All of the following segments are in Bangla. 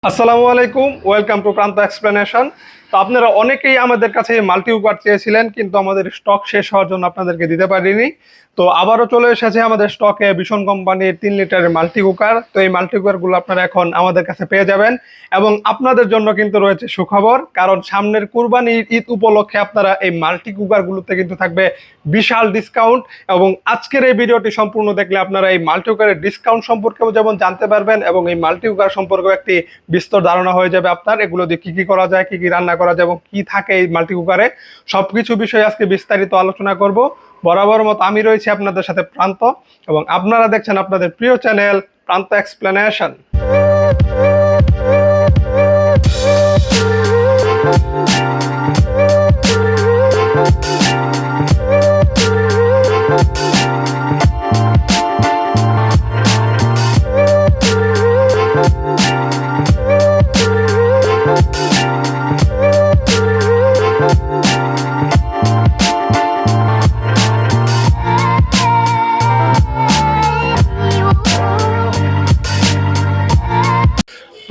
আসসালামু আলাইকুম, ওয়েলকাম টু প্রান্ত এক্সপ্লেনেশন। তো আপনারা অনেকেই আমাদের কাছে মাল্টি কুকার চেয়েছিলেন, কিন্তু আমাদের স্টক শেষ হওয়ার জন্য আপনাদেরকে দিতে পারিনি। তো আবারও চলে এসেছে আমাদের স্টকে ভীষণ কোম্পানির 3 লিটারের মাল্টি কুকার। তো এই মাল্টি কুকারগুলো আপনারা এখন আমাদের কাছে পেয়ে যাবেন, এবং আপনাদের জন্য কিন্তু রয়েছে সুখবর, কারণ সামনের কুরবানির ঈদ উপলক্ষে আপনারা এই মাল্টি কুকারগুলোতে কিন্তু থাকবে বিশাল ডিসকাউন্ট। এবং আজকের এই ভিডিওটি সম্পূর্ণ দেখলে আপনারা এই মাল্টি কুকারের ডিসকাউন্ট সম্পর্কেও যেমন জানতে পারবেন, এবং এই মাল্টি কুকার সম্পর্কেও একটি বিস্তর ধারণা হয়ে যাবে আপনার, এগুলো দিয়ে কি কি করা যায়, কি কি রান্না করা যায় এবং কি থাকে এই মাল্টি কুকারে। সবকিছু বিষয়ে আজকে বিস্তারিত আলোচনা করব। বরাবর মতো আমি রয়েছি আপনাদের সাথে প্রান্ত, এবং আপনারা দেখছেন আপনাদের প্রিয় চ্যানেল প্রান্ত এক্সপ্লেনেশন।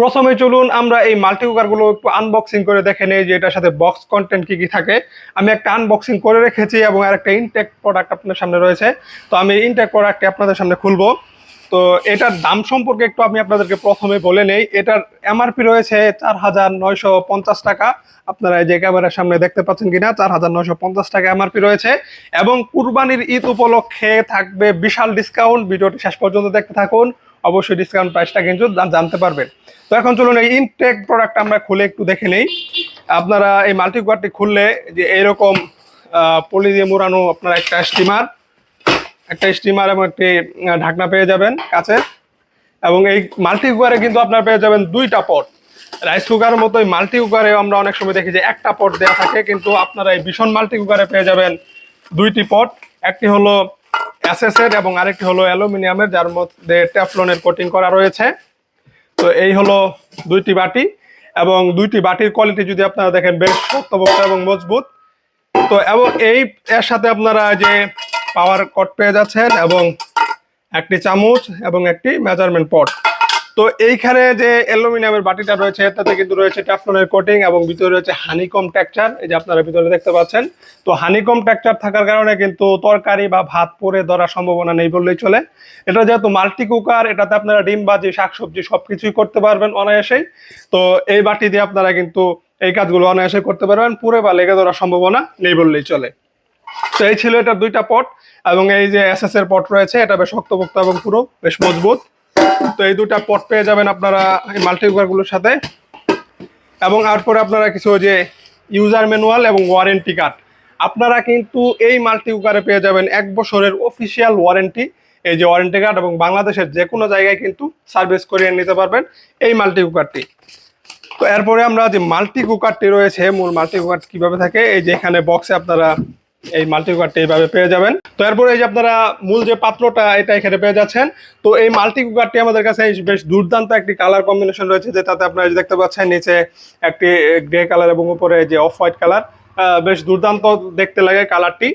প্রথমে চলুন আমরা এই মাল্টি কুকারগুলো একটু আনবক্সিং করে দেখে নেই যে এটার সাথে বক্স কন্টেন্ট কি কি থাকে। আমি একটা আনবক্সিং করে রেখেছি এবং আর একটা ইনটেক প্রোডাক্ট আপনাদের সামনে রয়েছে। তো আমি ইনটেক প্রোডাক্টটি আপনাদের সামনে খুলবো। তো এটার দাম সম্পর্কে একটু আমি আপনাদেরকে প্রথমে বলে নেই। এটার এমআরপি রয়েছে 4,950 টাকা। আপনারা এই যে ক্যামেরার সামনে দেখতে পাচ্ছেন কিনা, 4,950 টাকা এমআরপি রয়েছে। এবং কুরবানির ঈদ উপলক্ষে থাকবে বিশাল ডিসকাউন্ট। ভিডিওটি শেষ পর্যন্ত দেখতে থাকুন, অবশ্যই ডিসকাউন্ট প্রাইসটা কিন্তু জানতে পারবেন। তো এখন চলুন এই ইনটেক প্রোডাক্ট আমরা খুলে একটু দেখে নেই। আপনারা এই মাল্টি কুকারটি খুললে যে এইরকম পলি দিয়ে মোড়ানো আপনারা একটা স্টিমার এবং একটি ঢাকনা পেয়ে যাবেন কাছে। এবং এই মাল্টি কুকারে কিন্তু আপনারা পেয়ে যাবেন 2টা পট। রাইস কুকারের মতো এই মাল্টি কুকারে আমরা অনেক সময় দেখি যে একটা পট দেওয়া থাকে, কিন্তু আপনারা এই ভীষণ মাল্টি কুকারে পেয়ে যাবেন 2টি পট। একটি হলো এসএস এর এবং আরেকটি হলো অ্যালুমিনিয়ামের, যার মধ্যে টেফলনের কোটিং করা রয়েছে। তো এই হলো 2টি বাটি, এবং 2টি বাটির কোয়ালিটি যদি আপনারা দেখেন বেশ শক্তপোক্ত এবং মজবুত। তো এবং এর সাথে আপনারা যে পাওয়ার কট পেয়ে যাচ্ছেন, এবং একটি চামচ এবং একটি মেজারমেন্ট পট। তো এইখানে যে অ্যালুমিনিয়ামের বাটিটা রয়েছে তাতে কিন্তু রয়েছে টেফলনের কোটিং, এবং ভিতরে রয়েছে হানিকম টেক্সচার, এই যে আপনারা ভিতরে দেখতে পাচ্ছেন। তো হানিকম টেক্সচার থাকার কারণে কিন্তু তরকারি বা ভাত পড়ে ধরার সম্ভাবনা নেই বললেই চলে। এটা যেহেতু মাল্টি কুকার, এটাতে আপনারা ডিম ভাজি, শাকসবজি সবকিছুই করতে পারবেন অনায়াসেই। তো এই বাটি দিয়ে আপনারা কিন্তু এই কাজগুলো অনায়াসে করতে পারবেন, পুড়ে বা লেগে ধরার সম্ভাবনা নেই বললেই চলে। তো এই ছিল এটা 2টা পট, এবং এই যে এসএস এর পট রয়েছে এটা বেশ শক্তপোক্ত এবং পুরো বেশ মজবুত। তো এই 2টা পট পেয়ে যাবেন আপনারা এই মাল্টি কুকারগুলোর সাথে। এবং তারপরে আপনারা কিছু যে ইউজার ম্যানুয়াল এবং ওয়ারেন্টি কার্ড। আপনারা কিন্তু এই মাল্টি কুকারে পেয়ে যাবেন 1 বছরের অফিসিয়াল ওয়ারেন্টি। এই যে ওয়ারেন্টি কার্ড, এবং বাংলাদেশের যে কোনো জায়গায় কিন্তু সার্ভিস করিয়ে নিতে পারবেন এই মাল্টি কুকারটি। তো এরপরে আমরা যে মাল্টি কুকারটি রয়েছে, মূল মাল্টি কুকার কিভাবে থাকে, এই যে এখানে বক্সে আপনারা এই মাল্টি কুকারটি এইভাবে পেয়ে যাবেন। তো এরপরে এই যে আপনারা মূল যে পাত্রটা এটা এখানে পেয়ে যাচ্ছেন। তো এই মাল্টি কুকারটি আমাদের কাছে বেশ দুর্দান্ত একটি কালার কম্বিনেশন রয়েছে, যেটাতে আপনারা দেখতে পাচ্ছেন নিচে একটি গ্রে কালার এবং উপরে যে অফ হোয়াইট কালার। বেশ দুর্দান্ত দেখতে লাগে কালারটি।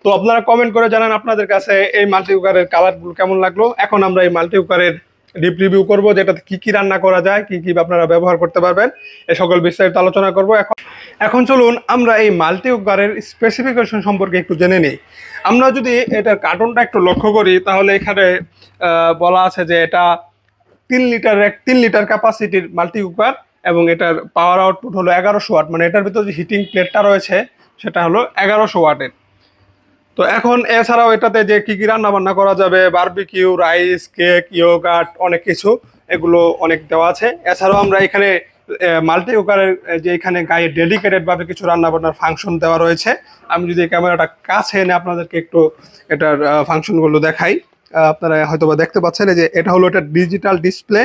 তো আপনারা কমেন্ট করে জানান আপনাদের কাছে এই মাল্টি কুকারের কালারগুলো কেমন লাগলো। এখন আমরা এই মাল্টি কুকারের ডিপ রিভিউ করবো, যেটাতে কি কি রান্না করা যায়, কি কি আপনারা ব্যবহার করতে পারবেন, এই সকল বিস্তারিত আলোচনা করবো। এখন চলুন আমরা এই মাল্টি কুকারের স্পেসিফিকেশন সম্পর্কে একটু জেনে নিই। আমরা যদি এটার কার্টনটা একটু লক্ষ্য করি, তাহলে এখানে বলা আছে যে এটা 3 লিটার ক্যাপাসিটির মাল্টি কুকার, এবং এটার পাওয়ার আউটপুট হলো 1100 ওয়াট। মানে এটার ভিতরে যে হিটিং প্লেটটা রয়েছে সেটা হলো 1100 ওয়াটের। তো এখন এছাড়াও এটাতে যে কি কি রান্না বান্না করা যাবে, বারবিকিউ, রাইস, কেক, ইয়োগার্ট, অনেক কিছু, এগুলো অনেক দেওয়া আছে। এছাড়াও আমরা এখানে মাল্টি কুকারের যে এখানে গায়ে ডেডিকেটেড ভাবে কিছু রান্না বান্নার ফাংশন দেওয়া রয়েছে। আমি যদি ক্যামেরাটা কাছে এনে আপনাদেরকে একটু এটার ফাংশনগুলো দেখাই, আপনারা হয়তো বা দেখতে পাচ্ছেন এই যে এটা হলো এটা ডিজিটাল ডিসপ্লে,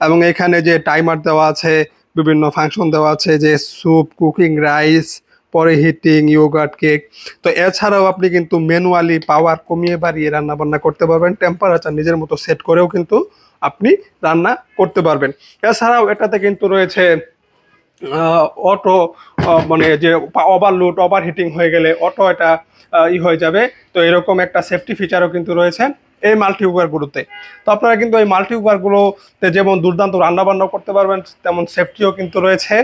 এবং এখানে যে টাইমার দেওয়া আছে, বিভিন্ন ফাংশন দেওয়া আছে, যে স্যুপ, কুকিং, রাইস, পরে হিটিং, ইয়োগার্ট, কেক। তো এছাড়াও আপনি কিন্তু ম্যানুয়ালি পাওয়ার কমিয়ে বাড়িয়ে রান্না বান্না করতে পারবেন, টেম্পারেচার নিজের মতো সেট করেও কিন্তু আপনি রান্না করতে পারবেন। এছাড়াও এটাতে কিন্তু রয়েছে অটো, মানে যে ওভারলোড ওভার হিটিং হয়ে গেলে অটো এটা হয়ে যাবে। তো এরকম একটা সেফটি ফিচারও কিন্তু রয়েছে এই মাল্টি কুকারগুলোতে। তো আপনারা কিন্তু এই মাল্টি কুকারগুলোতে যেমন দুর্দান্ত রান্নাবান্না করতে পারবেন, তেমন সেফটিও কিন্তু রয়েছে।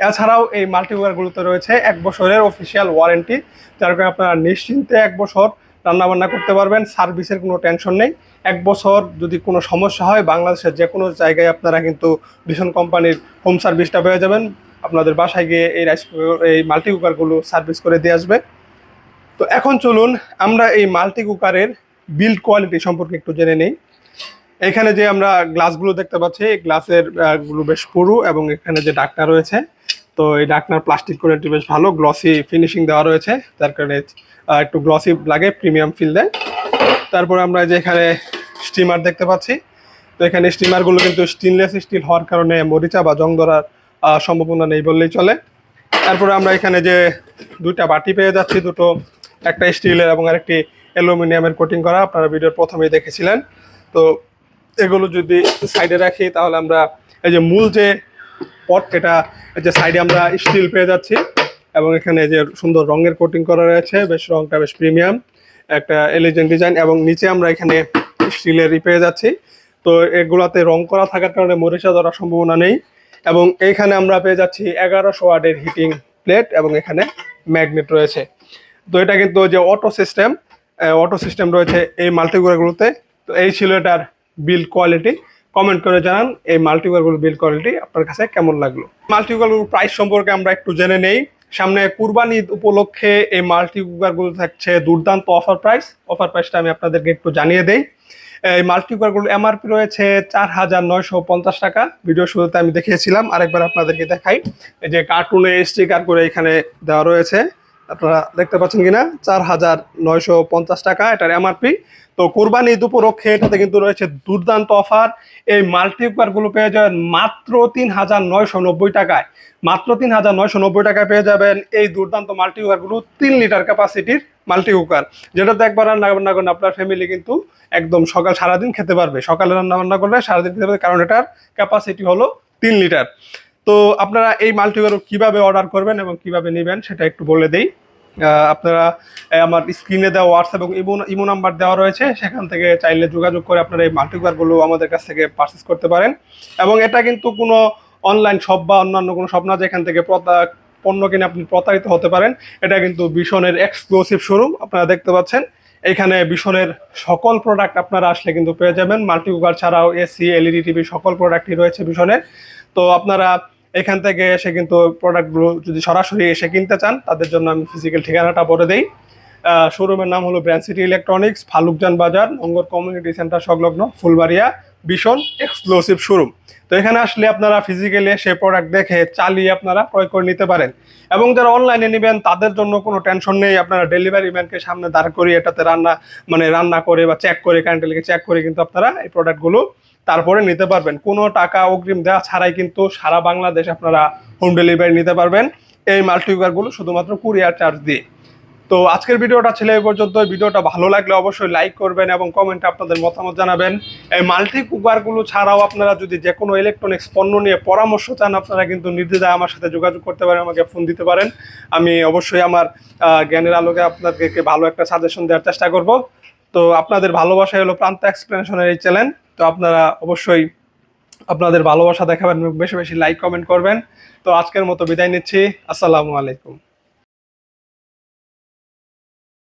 এছাড়াও এই মাল্টি কুকারগুলোতে রয়েছে 1 বছরের অফিসিয়াল ওয়ারেন্টি, যার কারণে আপনারা নিশ্চিন্তে 1 বছর রান্নাবান্না করতে পারবেন, সার্ভিসের কোনো টেনশন নেই। 1 বছর যদি কোনো সমস্যা হয়, বাংলাদেশের যে কোনো জায়গায় আপনারা কিন্তু ভিশন কোম্পানির হোম সার্ভিসটা পেয়ে যাবেন। আপনাদের বাসায় গিয়ে এই মাল্টি কুকারগুলো সার্ভিস করে দিয়ে আসবে। তো এখন চলুন আমরা এই মাল্টি কুকারের বিল্ড কোয়ালিটি সম্পর্কে একটু জেনে নেই। এখানে যে আমরা গ্লাসগুলো দেখতে পাচ্ছি, এই গ্লাসের গুলো বেশ পুরু, এবং এখানে যে ঢাকনা রয়েছে, তো এই ঢাকনার প্লাস্টিক কোয়ালিটি বেশ ভালো, গ্লসি ফিনিশিং দেওয়া রয়েছে, যার কারণে একটু গ্লসি লাগে, প্রিমিয়াম ফিল দেয়। তারপরে আমরা যে এখানে স্টিমার দেখতে পাচ্ছি, তো এখানে স্টিমারগুলো কিন্তু স্টেনলেস স্টিল হওয়ার কারণে মরিচা বা জং ধরার সম্ভাবনা নেই বললেই চলে। তারপরে আমরা এখানে যে দুইটা বাটি পেয়ে যাচ্ছি, দুটো, একটা স্টিলের এবং আরেকটি অ্যালুমিনিয়ামের কোটিং করা, আপনারা ভিডিওর প্রথমেই দেখেছিলেন। তো এগুলো যদি সাইডে রাখি, তাহলে আমরা এই যে মূল যে পট, এটা যে সাইডে আমরা স্টিল পেয়ে যাচ্ছি, এবং এখানে যে সুন্দর রঙের কোটিং করা রয়েছে, বেশ রংটা বেশ প্রিমিয়াম, একটা এলিগেন্ট ডিজাইন, এবং নিচে আমরা এখানে স্টিলেরই পেয়ে যাচ্ছি। তো এগুলাতে রং করা থাকার কারণে মরিচা ধরার সম্ভাবনা নেই। এবং এইখানে আমরা পেয়ে যাচ্ছি 1100 ওয়াটের হিটিং প্লেট, এবং এখানে ম্যাগনেট রয়েছে। তো এটা কিন্তু যে অটো সিস্টেম রয়েছে এই মাল্টি কুকারগুলোতে। তো এই ছিল এটার বিল্ড কোয়ালিটি। কমেন্ট করে জানান এই মাল্টি কুকারগুলোর বিল্ড কোয়ালিটি আপনার কাছে কেমন লাগলো। মাল্টি কুকারগুলোর প্রাইস সম্পর্কে আমরা একটু জেনে নেই। সামনে কুরবানি ঈদ উপলক্ষে এই মাল্টি কুকারগুলো থাকছে দুর্দান্ত অফার প্রাইসটা আমি আপনাদেরকে একটু জানিয়ে দেই। এই মাল্টি কুকারগুলো এমআরপি রয়েছে 4,950 টাকা। ভিডিও শুরুতে আমি দেখিয়েছিলাম, আরেকবার আপনাদেরকে দেখাই। এই যে কার্টুনে স্টিকার করে এখানে দেওয়া রয়েছে, আপনারা দেখতে পাচ্ছেন কিনা, 4,950 টাকা এটার এমআরপি। তো কোরবানি ঈদ উপলক্ষে এটাতে কিন্তু রয়েছে দুর্দান্ত অফার। এই মাল্টি কুকারগুলো পেয়ে যাবেন মাত্র 3,990 টাকায়। মাত্র 3,990 টাকায় পেয়ে যাবেন এই দুর্দান্ত মাল্টি কুকারগুলো, 3 লিটার ক্যাপাসিটির মাল্টি কুকার, যেটাতে একবার রান্না বান্না করেন আপনার ফ্যামিলি কিন্তু একদম সারাদিন খেতে পারবে। সকালে রান্না বান্না করলে সারাদিন খেতে পারবে, কারণ এটার ক্যাপাসিটি হলো 3 লিটার। তো আপনারা এই মাল্টি কুকার কিভাবে অর্ডার করবেন এবং কিভাবে নেবেন সেটা একটু বলে দেই। আপনারা আমার স্ক্রিনে দেওয়া হোয়াটসঅ্যাপ এবং ইমো নাম্বার দেওয়া রয়েছে, সেখান থেকে চাইলে যোগাযোগ করে আপনারা এই মাল্টি কুকারগুলো আমাদের কাছ থেকে পারচেস করতে পারেন। এবং এটা কিন্তু কোনো অনলাইন শপ বা অন্যান্য কোনো শপ না যেখান থেকে পণ্য কিনে আপনি প্রতারিত হতে পারেন। এটা কিন্তু ভিশনের এক্সক্লুসিভ শোরুম, আপনারা দেখতে পাচ্ছেন। এখানে ভিশনের সকল প্রোডাক্ট আপনারা আসলে কিন্তু পেয়ে যাবেন। মাল্টি কুকার ছাড়াও এসি, এলইডি টিভি সকল প্রোডাক্টই রয়েছে ভিশনের। তো আপনারা এখান থেকে এসে কিন্তু প্রোডাক্টগুলো যদি সরাসরি এসে কিনতে চান, তাদের জন্য আমি ফিজিক্যাল ঠিকানাটা বলে দিই। শোরুমের নাম হলো ব্র্যান্ড সিটি ইলেকট্রনিক্স, ফালুকজান বাজার, নঙ্গর কমিউনিটি সেন্টার সংলগ্ন, ফুলবাড়িয়া, ভিশন এক্সক্লুসিভ শোরুম। তো এখানে আসলে আপনারা ফিজিক্যালি এসে প্রোডাক্ট দেখে চালিয়ে আপনারা ক্রয় করে নিতে পারেন। এবং যারা অনলাইনে নেবেন তাদের জন্য কোনো টেনশন নেই, আপনারা ডেলিভারি ম্যানকে সামনে দাঁড় করিয়ে এটাতে রান্না করে বা চেক করে, কারেন্টে লেগে চেক করে কিন্তু আপনারা এই প্রোডাক্টগুলো তারপরে নিতে পারবেন। কোনো টাকা অগ্রিম দেওয়া ছাড়াই কিন্তু সারা বাংলাদেশ আপনারা হোম ডেলিভারি নিতে পারবেন এই মাল্টি কুকারগুলো, শুধুমাত্র কুরিয়ার চার্জ দিয়ে। তো আজকের ভিডিওটা ছিল এই পর্যন্ত। ভিডিওটা ভালো লাগলে অবশ্যই লাইক করবেন এবং কমেন্টে আপনাদের মতামত জানাবেন। এই মাল্টি কুকারগুলো ছাড়াও আপনারা যদি যে কোনো ইলেকট্রনিক্স পণ্য নিয়ে পরামর্শ চান, আপনারা কিন্তু নির্দ্বিধায় আমার সাথে যোগাযোগ করতে পারেন, আমাকে ফোন দিতে পারেন। আমি অবশ্যই আমার জ্ঞানের আলোকে আপনাদেরকে ভালো একটা সাজেশন দেওয়ার চেষ্টা করব। তো আপনাদের ভালোবাসা হলো প্রান্ত এক্সপ্লেনেশনের এই চ্যানেল। তো আপনারা অবশ্যই আপনাদের ভালোবাসা দেখাবেন, বেশি বেশি লাইক কমেন্ট করবেন। তো আজকের মতো বিদায় নিচ্ছি। আসসালামু আলাইকুম।